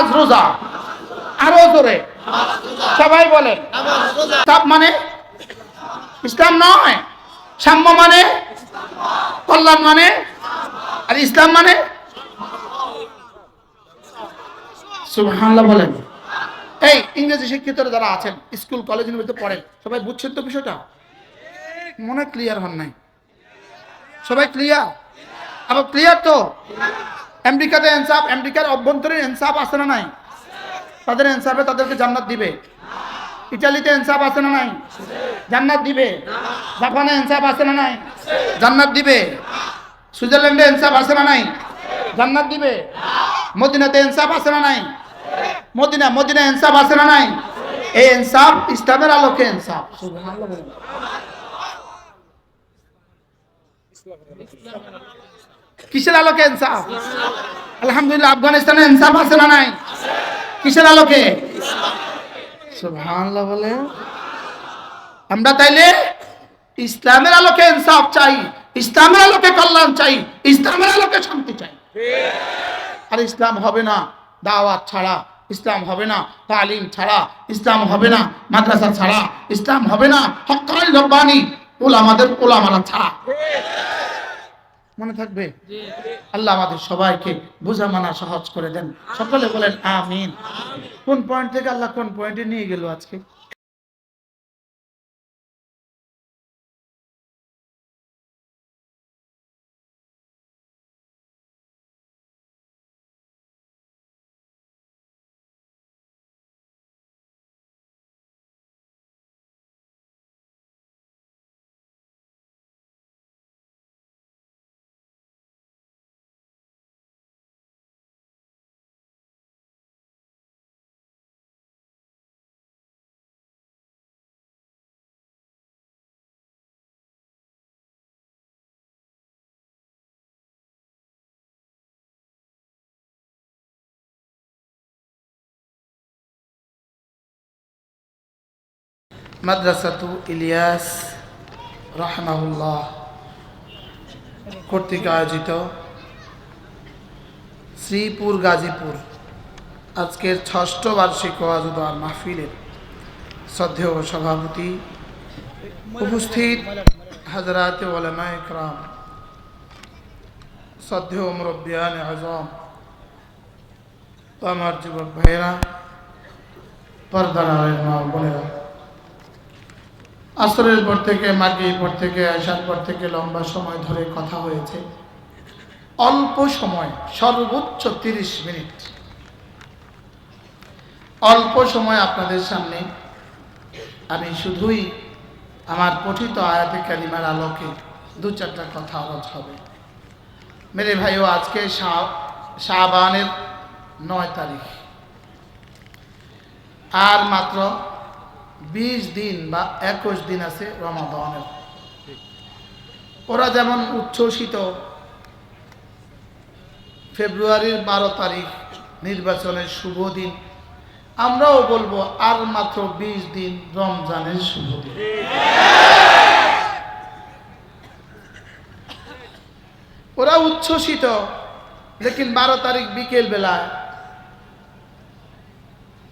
নামাজ রোজা। আরো জোরে সবাই বলেন। ইনসাফ মানে ইসলাম নয়, সাম্য মানে কল্যাণ মানে, আর ইসলাম মানে সুবহানাল্লাহ বলেন। এই ইংরেজি শিক্ষিতরা যারা আছেন, স্কুল কলেজ ইউনিভার্সিটিতে পড়েন, সবাই বুঝছেন তো বিষয়টা? মনে ক্লিয়ার হন নাই? সবাই ক্লিয়ার? আবার ক্লিয়ার তো? আমেরিকাতে ইনসাফ, আমেরিকার অভ্যন্তরীণ ইনসাফ আছে না নাই? তাদের ইনসাফে তাদেরকে জান্নাত দিবে। ইতালিতে ইনসাফ আছে না নাই? জান্নাত দিবে। জাপানে ইনসাফ আছে না নাই? জান্নাত দিবে। সুইজারল্যান্ডে ইনসাফ আছে না নাই? জান্নাত দিবে। মদিনাতে ইনসাফ আছে না নাই? মদিনা ইনসাফ আছে না নাই? এই ইনসাফ ইসলামের আলোকে ইনসাফ। সুবহানাল্লাহ বলেন। কিসের আলোকে ইনসাফ? আলহামদুলিল্লাহ আফগানিস্তানে ইনসাফ আছে না নাই? কিসের আলোকে? সুবহানাল্লাহ বলে। আমরা তাইলে ইসলামের আলোকে ইনসাফ চাই, ইসলামের আলোকে কল্যাণ চাই, ইসলামের আলোকে শান্তি চাই। আর ইসলাম হবে না দাওয়াত ছাড়া, ইসলাম হবে না তালিম ছাড়া, ইসলাম হবে না মাদ্রাসা ছাড়া, ইসলাম হবে না হক্কানি রব্বানি ওলামারা ছাড়া। মনে থাকবে? আল্লাহ আমাদের সবাইকে বোঝা মানা সহজ করে দেন। সকলে বলেন আমিন। কোন পয়েন্ট থেকে আল্লাহ কোন পয়েন্টে নিয়ে গেল আজকে? মাদ্রাসাতু ইলিয়াস রাহমাহুল্লাহ কর্তৃক আয়োজিত শ্রীপুর গাজীপুর আজকের ৬ষ্ঠ বার্ষিক ওয়াজ ও দোয়া মাহফিলের শ্রদ্ধেয় সভাপতি, উপস্থিত হযরত উলামায়ে কেরাম, শ্রদ্ধেয় মুরব্বিয়ানে আযম ও আমার যুবক ভাইয়েরা, পর্দার আড়ালের মা ও বোনেরা, আসরের পর থেকে মাগরিবের পর থেকে আশার পর থেকে লম্বা সময় ধরে কথা হয়েছে। অল্প সময়, সর্বোচ্চ ৩০ মিনিট, অল্প সময় আপনাদের সামনে আমি শুধুই আমার পঠিত আয়াতে কারিমার আলোকে ২-৪টা কথা আলোচ হবে। মেরে ভাইও, আজকে শাবানের ৯ তারিখ, আর মাত্র ২০ দিন বা ২১ দিন আছে রমাদানের। ওরা যেমন উচ্ছ্বসিত ফেব্রুয়ারির ১২ তারিখ নির্বাচনের শুভ দিন, আমরাও বলবো আর মাত্র ২০ দিন রমজানের শুভ দিন। ওরা উচ্ছ্বসিত, লেকিন ১২ তারিখ বিকেল বেলায়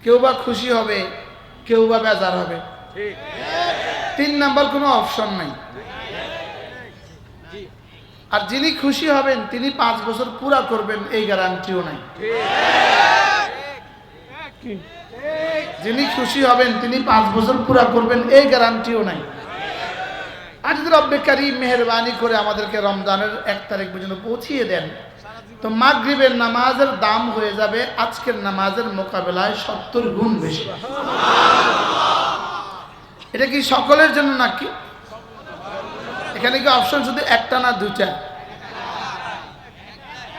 কেউ বা খুশি হবে, কেউ বা বেজার হবে। ৩ নাম্বার কোনো অপশন নাই। আর যিনি খুশি হবেন তিনি ৫ বছর পুরা করবেন এই গ্যারান্টিও নাই। যিনি খুশি হবেন তিনি ৫ বছর পুরা করবেন এই গ্যারান্টিও নাই। আর যদি রব্বে কারীম মেহেরবানি করে আমাদেরকে রমজানের ১ তারিখ পর্যন্ত পৌঁছিয়ে দেন, তো মাগরিবের নামাজের দাম হয়ে যাবে আজকের নামাজের মোকাবেলায় ৭০ গুণ বেশি। এটা কি সকলের জন্য নাকি? এখানে কি অপশন শুধু একটা না দুইটা?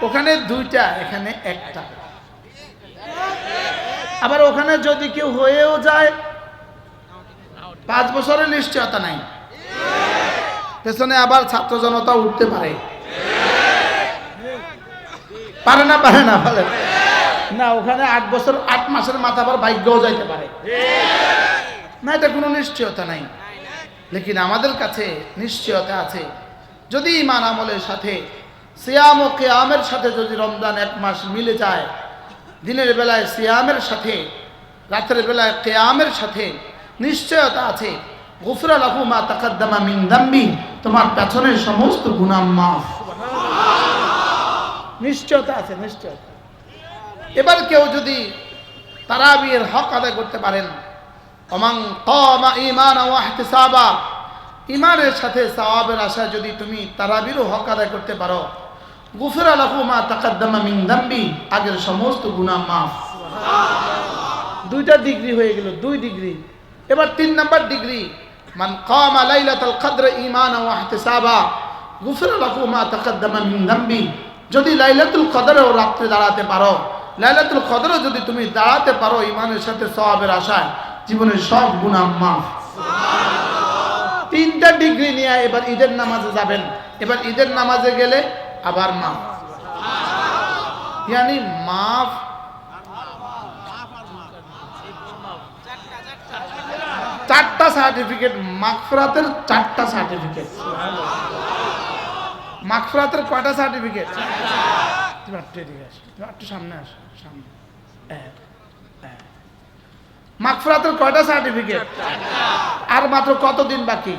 ওখানে দুইটা, এখানে একটা। আবার ওখানে যদি কেউ হয়েও যায় ৫ বছরের নিশ্চয়তা নাই, পেছনে আবার ছাত্র জনতা উঠতে পারে। পারে না বলে না, ওখানে ৮ বছর ৮ মাসের মাথা আবার ভাগ্যও যাইতে পারে না, এটা কোনো নিশ্চয়তা নাই। লেকিন আমাদের কাছে নিশ্চয়তা আছে, যদি ঈমান আমলের সাথে সিয়াম ও কিয়ামের সাথে যদি রমজান ১ মাস মিলে যায়, দিনের বেলায় সিয়ামের সাথে রাতের বেলায় কিয়ামের সাথে নিশ্চয়তা আছে, গুফরা লাহু মা তাকাদ্দামা মিন যামবি, তোমার পেছনের সমস্ত গুনাহ মাফ। নিশ্চয়তা আছে, নিশ্চয়তা। এবার কেউ যদি তারাবির হক আদায় করতে পারেন, ওমান কামা ঈমানান ওয়া ইহতিসাবা, ঈমানের সাথে সওয়াবের আশায় যদি তুমি তারাবিরও হক আদায় করতে পারো, গুফরা লাহু মা তাকাদ্দামা মিন যামবি, আগের সমস্ত গুনাহ মাফ। দুইটা ডিগ্রি হয়ে গেল, 2 ডিগ্রি। এবার 3 নাম্বার ডিগ্রি, মান কামা লাইলাতুল কদর ঈমানান ওয়া ইহতিসাবা, গুফরা লাহু মা তাকাদ্দামা মিন যামবি, যদি লাইলাতুল কদরেও রাত্রে দাঁড়াতে পারো, লাইলাতুল কদরও যদি তুমি দাঁড়াতে পারো ঈমানের সাথে সওয়াবের আশায়, জীবনের সব গুনাহ মাফ। 3টা ডিগ্রি নিয়ে এবার ঈদের নামাজে যাবেন। এবার ঈদের নামাজে গেলে আবার মাফ, ইয়ানি মাফ। চারটা সার্টিফিকেট, মাগফিরাতের 4টা সার্টিফিকেট। মাগফিরাতের কয়টা সার্টিফিকেট? একটু সামনে আসো, সামনে। মাগফিরাতের কয়টা সার্টিফিকেট? আর মাত্র কতদিন বাকি?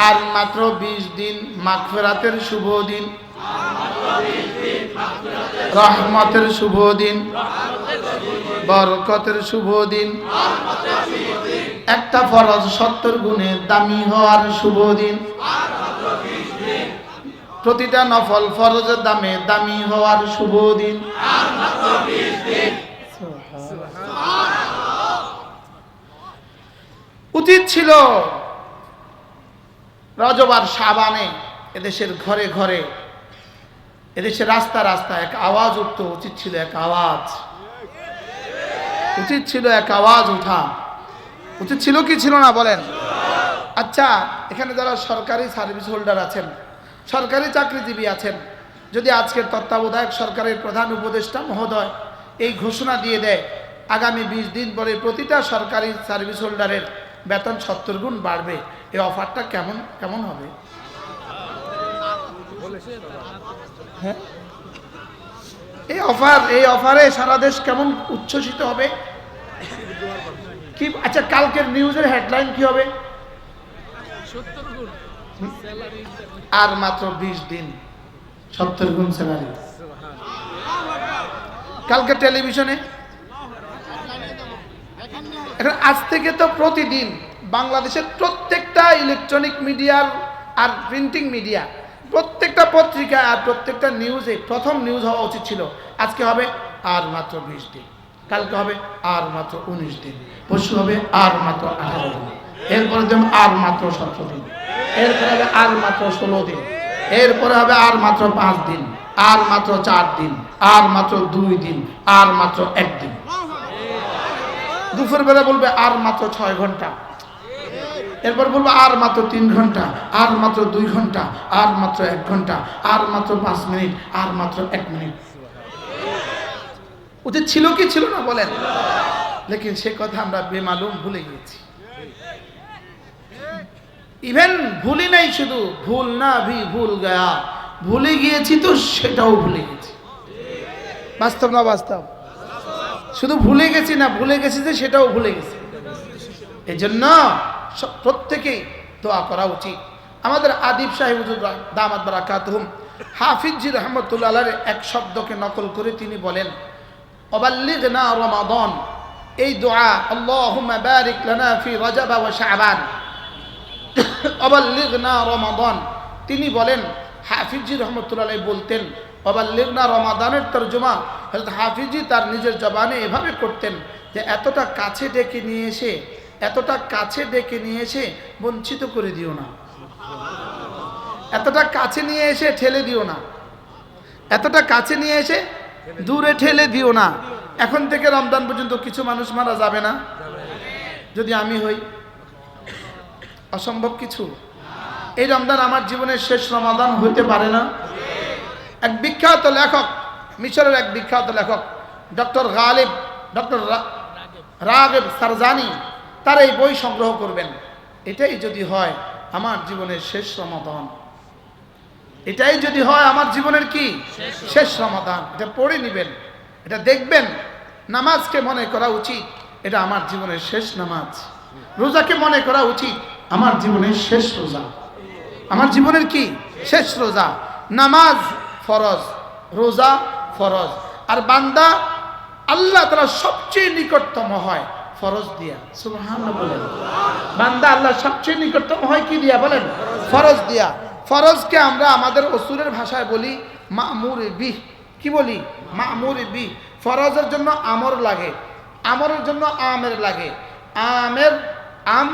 আর মাত্র 20 দিন। মাগফিরাতের শুভ দিন, রহমতের শুভ দিন, বরকতের শুভ দিন, একটা ফরজ 70 গুণে দামি হওয়ার শুভ দিন, প্রতিটা নফল ফরজের দামে দামি হওয়ার শুভ দিন। উচিত ছিল রজব আর শাবানে এদেশের ঘরে ঘরে, এদেশের রাস্তা রাস্তা এক আওয়াজ উঠতো। উচিত ছিল এক আওয়াজ, উচিত ছিল এক আওয়াজ উঠা। উচিত ছিল কি ছিল না বলেন? আচ্ছা, এখানে যারা সরকারি সার্ভিস হোল্ডার আছেন, সরকারি চাকরিজীবী আছেন, যদি আজকের তত্ত্বাবধায়ক সরকারের প্রধান উপদেষ্টা মহোদয় এই ঘোষণা দিয়ে দেয় আগামী 20 দিন পরে প্রতিটা সরকারি সার্ভিস হোল্ডারের বেতন 70 গুণ বাড়বে, এই অফারটা কেমন কেমন হবে? হ্যাঁ, এই অফারে সারা দেশ কেমন উচ্ছ্বসিত হবে কি? আচ্ছা, কালকের নিউজের হেডলাইন কি হবে? আর মাত্র 20 দিন 70 গুণ স্যালারি। কালকে টেলিভিশনে। এখন আজ থেকে তো প্রতিদিন বাংলাদেশের প্রত্যেকটা ইলেকট্রনিক মিডিয়ার আর প্রিন্টিং মিডিয়া, প্রত্যেকটা পত্রিকা আর প্রত্যেকটা নিউজে প্রথম নিউজ হওয়া উচিত ছিল আজকে হবে আর মাত্র 20 দিন, কালকে হবে আর মাত্র 19 দিন, পরশু হবে আর মাত্র 18 দিন, এরপরে দেবে আর মাত্র 17 দিন, এরপরে হবে আর মাত্র 16 দিন, এরপরে হবে আর মাত্র 5 দিন, আর মাত্র 4 দিন, আর মাত্র 2 দিন, আর মাত্র 1 দিন। দুপুর বেলা বলবে আর মাত্র 6 ঘন্টা, এরপর বলবো আর মাত্র 3 ঘন্টা, আর মাত্র 2 ঘন্টা, আর মাত্র 1 ঘন্টা, আর মাত্র 5 মিনিট, আর মাত্র 1 মিনিট। উচিত ছিল কি ছিল না বলেন? লেকিন সে কথা আমরা বেমালুম ভুলে গিয়েছি। ইভেন ভুলি নাই, শুধু ভুল না ভি ভুল গয়া, ভুলে গিয়েছি তো সেটাও ভুলে গেছি। বাস্তব না বাস্তব? শুধু ভুলে গেছি না, ভুলে গেছি যে সেটাও ভুলে গেছি। এই জন্য প্রত্যেকেই দোয়া করা উচিত। আমাদের আদিব সাহেব হুজুর দামাত বারাকাতুহুম হাফিজি রহমতুল্লাহ আলাইহির এক শব্দকে নকল করে তিনি বলেন, অবাল্লিগনা রমাদান, এই দোয়া আল্লাহুম্মা বারিক লানা ফি রজব ওয়া শাবান, অবাল্লিগনা রমাদান। তিনি বলেন, হাফিজি রহমতুল্লাহ আলাইহি বলতেন অবাল্লিগনা রমাদানের তরজমা হযরত হাফিজি তার নিজের জবানে এভাবে করতেন যে এতটা কাছে ডেকে নিয়ে এসে, এতটা কাছে ডেকে নিয়ে এসে বঞ্চিত করে দিও না, এতটা কাছে নিয়ে এসে ঠেলে দিও না, এতটা কাছে নিয়ে এসে দূরে ঠেলে দিও না। এখন থেকে রমজান পর্যন্ত কিছু মানুষ মারা যাবে না? যদি আমি হই, অসম্ভব কিছু। এই রমজান আমার জীবনের শেষ রমাদান হতে পারে না? এক বিখ্যাত লেখক, মিশরের এক বিখ্যাত লেখক ডক্টর রাগিব সারজানি, তার এই বই সংগ্রহ করবেন। এটাই যদি হয় আমার জীবনের শেষ রমাদান, এটাই যদি হয় আমার জীবনের কি শেষ রমাদান, এটা পড়ে নেবেন। এটা দেখবেন। নামাজকে মনে করা উচিত এটা আমার জীবনের শেষ নামাজ। রোজাকে মনে করা উচিত আমার জীবনের শেষ রোজা, আমার জীবনের কি শেষ রোজা। নামাজ ফরজ, রোজা ফরজ। আর বান্দা আল্লাহ তাআলা সবচেয়ে নিকটতম হয় ফরজ দিয়া। সুবহানাল্লাহ বলেন। বান্দা আল্লাহ সবচেয়ে নিকটতম হয় কি দিয়া বলেন? ফরজ দিয়া। ফরজকে আমরা আমাদের উসুলের ভাষায় বলি মা'মুর বিহ। কি বলি? মা'মুর বিহ। ফরজের জন্য আমর লাগে, আমরের জন্য আমের লাগে। আমের আম,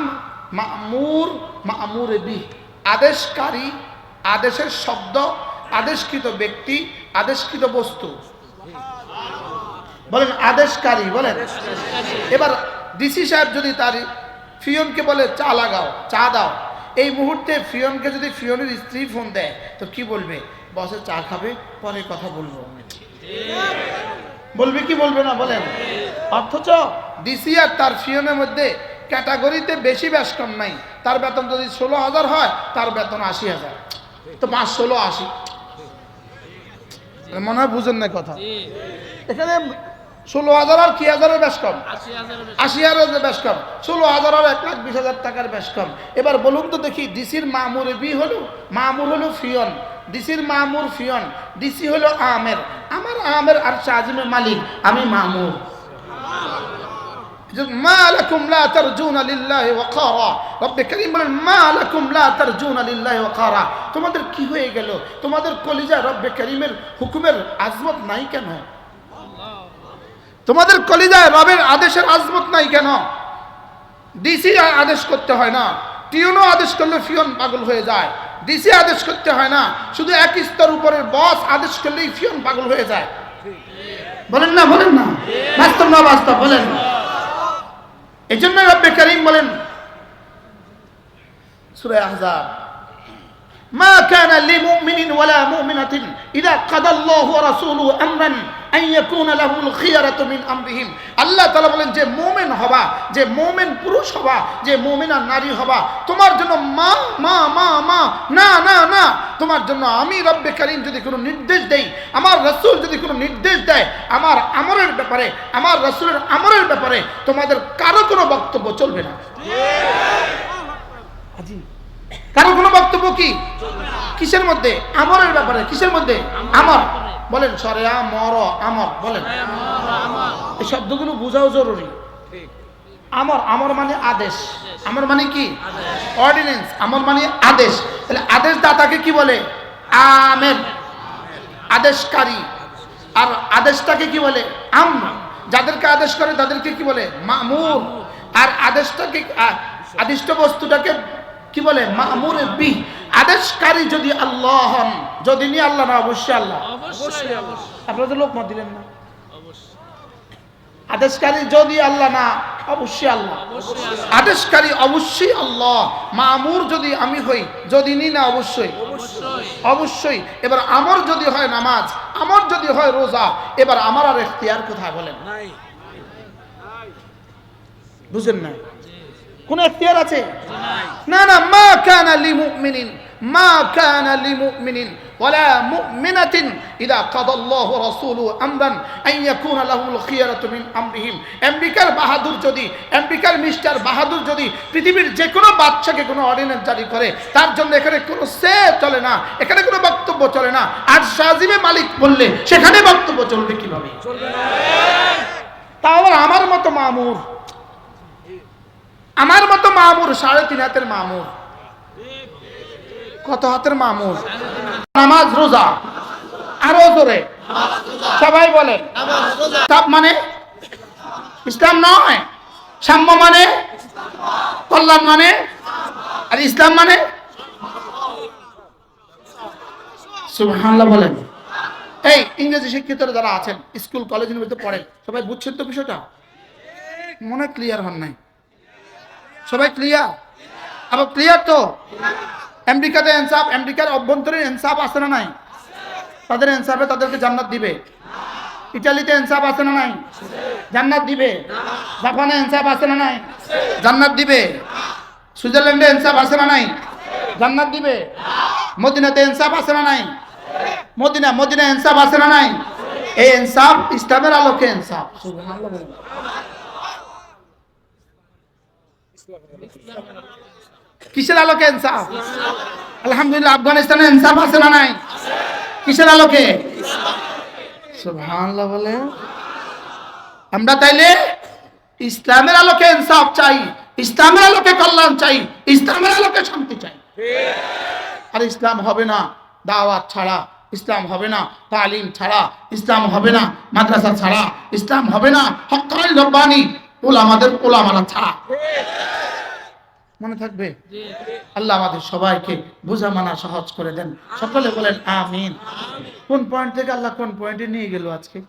মা'মুর, মা'মুর বিহ। আদেশকারী, আদেশের শব্দ, আদেশকৃত ব্যক্তি, আদেশকৃত বস্তু। বলেন আদেশকারী বলেন। এবার ডিসি সাহেব যদি তার ফিয়নকে বলে চা লাগাও, চা দাও, এই মুহূর্তে ফিয়নকে যদি ফিয়নের স্ত্রী ফোন দেয় তো কি বলবে? বসে চা খাবে, পরে কথা বলবো। বলবে কি বলবে না বলেন? অথচ ডিসি আর তার ফিয়নের মধ্যে ক্যাটাগরিতে বেশি বেশ কম নাই। তার বেতন যদি 16,000 হয়, তার বেতন 80,000, তো 5 16 80। মনে হয় বুঝেন না কথা। এখানে 16,000 আর কি হাজারের বেশ কম, 80,000 বেশ কম, 16,000 আর 1,20,000 টাকার বেশ কম। এবার বলুন তো দেখি, ডিসির মামুর বি হলো, মামুর হলো ফিয়ন, ডিসির মামুর ফিয়ন, ডিসি হলো আমের, আমার আমের আর শাহজিমের মালিক, আমি মামুর। মা লাকুম লা তারজুনা লিল্লাহি ওয়াকারা। রব্বে কারীম বলেন মা লাকুম লা তারজুনা লিল্লাহি ওয়াকারা। তোমাদের কি হয়ে গেল? তোমাদের কলিজায় রব্বে কারীমের হুকুমের আজমত নাই কেন? তোমাদের কলিজায় রবের আদেশের আজমত নাই কেন? ডিসি আদেশ করতে হয় না, টিউনও আদেশ করলে ফিয়ন পাগল হয়ে যায়। ডিসি আদেশ করতে হয় না, শুধু এক স্তর উপরের বস আদেশ করলেই ফিয়ন পাগল হয়ে যায়। বলেন না বলেন না? বাস্তব না বাস্তব বলেন? এই জন্য রব্বে কারীম বলেন সূরা আহজাব, মা কানা লিমুমিনিন ওয়ালা মুমিনাতিন ইযা কাদাল্লাহু ওয়া রাসূলুহু আমরান আন ইয়াকুনা লাহুল খিয়ারাতু মিন আমরিহিম। আল্লাহ তাআলা বলেন যে মুমিন হবা, যে মুমিন পুরুষ হবা, যে মুমিনা নারী হবা, তোমার জন্য মা মা মা মা না না না, তোমার জন্য আমি রব্বে কারীম যদি কোনো নির্দেশ দেই, আমার রাসূল যদি কোনো নির্দেশ দেয় আমার আমরের ব্যাপারে, আমার রাসূলের আমরের ব্যাপারে, তোমাদের কারো কোনো বক্তব্য চলবে না। আজি কারো কোনো বক্তব্য কি কিসের মধ্যে? আমরের ব্যাপারে। কিসের মধ্যে? আমর। বলেন সরে আমর, আমর বলেন। এই শব্দগুলো বোঝাও জরুরি। আমর, আমর মানে আদেশ, আমর মানে কি? অর্ডিন্যান্স। আমর মানে আদেশ। তাহলে আদেশ দাতাকে কি বলে? আমের, আদেশকারী। আর আদেশটাকে কি বলে? আম। যাদেরকে আদেশ করে তাদেরকে কি বলে? মামুর। আর আদেশটাকে, আদিষ্ট বস্তুটাকে কি বলে? মামুর বিহ। আদেশকারী যদি আল্লাহ হন, যদি নি আল্লাহ না, অবশ্যই আল্লাহ। আপনারা তো লোক মত দিলেন না। আদেশকারী যদি আল্লাহ না, অবশ্যই আল্লাহ। আদেশকারী অবশ্যই আল্লাহ। মামুর যদি আমি হই, যদি নি না, অবশ্যই অবশ্যই। এবার আমর যদি হয় নামাজ, আমর যদি হয় রোজা, এবার আমার আর ইখতিয়ার কোথায় বলেন? বুঝেন না? কোন ইখতিয়ার আছে? না না। মা কানা লিমুমিনিন, মা কানা লিমুমিনিন ওয়ালা মুমিনাতিন ইযা কাদাল্লাহু ওয়া রাসূলুহু আমরান আন ইয়াকুনা লাহুল খিয়ারাতু মিন আমরিহিম। আমেরিকার বাহাদুর যদি, আমেরিকার মিস্টার বাহাদুর যদি পৃথিবীর যে কোনো বাদশাকে কোনো অর্ডিন্যান্স জারি করে, তার জন্য এখানে কোনো সে চলে না, এখানে কোনো বক্তব্য চলে না। আর শাহজিমে মালিক বললে সেখানে বক্তব্য চলবে কিভাবে? চলবে না। তাও আবার আমার মতো মামুর, আমার মতো মামুর, 3.5 হাতের মামুর। কত হাতের মামুর? নামাজ রোজা। আরো জোরে সবাই বলেন। সব মানে ইসলাম নয়, সাম্য মানে, কল্যাণ মানে, আর ইসলাম মানে। সুবহানাল্লাহ বলেন। এই ইংরেজি শিক্ষিতরা যারা আছেন, স্কুল কলেজ ইউনিভার্সিটিতে পড়েন, সবাই বুঝছেন তো বিষয়টা? মনে ক্লিয়ার হন নাই? সবাই ক্লিয়ার? আবার ক্লিয়ার তো? আমেরিকাতে ইনসাফ, আমেরিকার অভ্যন্তরীণ ইনসাফ আছে না নাই? তাদের ইনসাফে তাদেরকে জান্নাত দিবে। ইটালিতে ইনসাফ আছে না নাই? জান্নাত দিবে। জাপানে ইনসাফ আছে না নাই? জান্নাত দিবে। সুইজারল্যান্ডে ইনসাফ আছে না নাই? জান্নাত দিবে। মদিনাতে ইনসাফ আছে না নাই? মদিনা ইনসাফ আছে না নাই? এই ইনসাফ ইসলামের আলোকে ইনসাফ। সুবহানাল্লাহ বলেন। কিসের আলোকে ইনসাফ? আলহামদুলিল্লাহ আফগানিস্তানে ইনসাফ আছে না নাই? কিসের আলোকে? সুবহানাল্লাহ বলে। আমরা তাইলে ইসলামের আলোকে ইনসাফ চাই, ইসলামের আলোকে কল্যাণ চাই, ইসলামের আলোকে শান্তি চাই। আর ইসলাম হবে না দাওয়াত ছাড়া, ইসলাম হবে না তালিম ছাড়া, ইসলাম হবে না মাদ্রাসা ছাড়া, ইসলাম হবে না হক্কানি রব্বানি ওলামারা ছাড়া। মনে থাকবে? আল্লাহ আমাদের সবাইকে বোঝা মানা সহজ করে দেন। সকলে বলেন আমিন। কোন পয়েন্ট থেকে আল্লাহ কোন পয়েন্টে নিয়ে গেল আজকে?